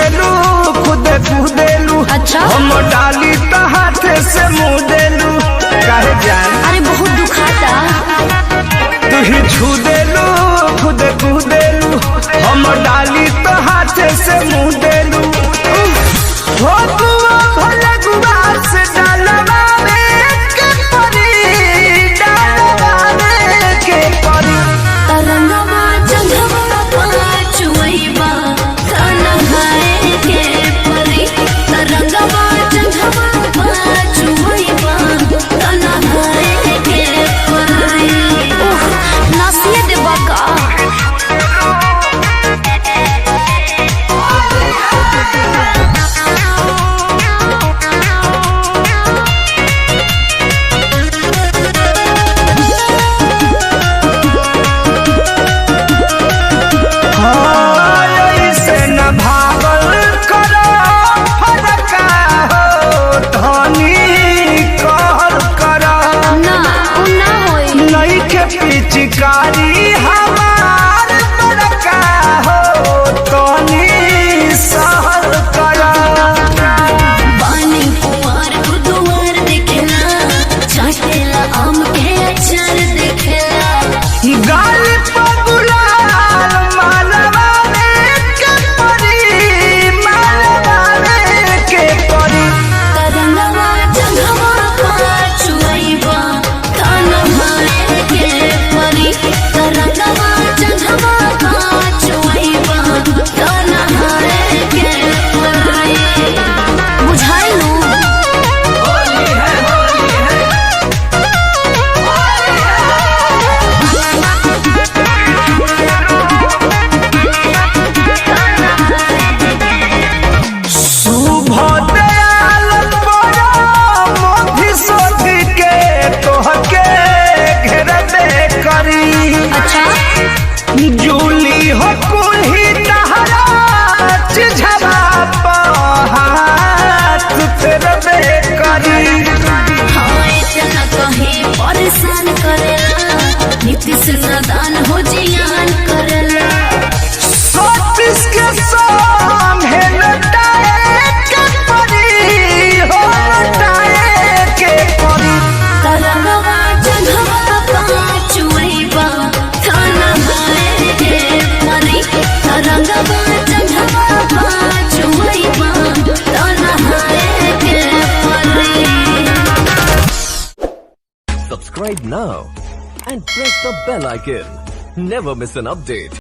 छुदेलू खुद कूदेलू। अच्छा हम डाली तो हाथे से मुँह देलू काहे जान। अरे बहुत दुखाता। तू ही छुदेलू खुद कूदेलू। हम डाली तो हाथे से मुँह देलू। हो गुआ भले गुआ से डालवा के परी डालवा के परी। तरंगवा जंघवा पाचुइबा खाना खाए के परी। तरंगवा जंघवा पाचुइबा खाना खाए के परी। नसिए देबा का पिचकारी हमार बड़का हो तोनी सहर करा। बानी कुमार बुधवार दिखेला चाटेला आम के अचार दिखेला। गाल पगुलाल मालवा के परी मालवा के परी। तरंगवा जंघवा पाचुइबा खाना खाए के परी। तरंगवा जंघवा पाचुइबा खाना खाए के परी। बुझाइलू जूली हो कुल्ही तहरा चिझवा हाथ फेरबे करी। हाँ इतना कहीं परेशान करेला नीतीश नादान हो जियान करेला। सतीश के सामने लटाए के परी हो लटाए के परी। तरंगवा जंघवा पाचुइबा खाना खाए के परी। तरंगवा जंघवा पाचुइबा खाना खाए के परी। Subscribe now and press the bell icon. Never miss an update.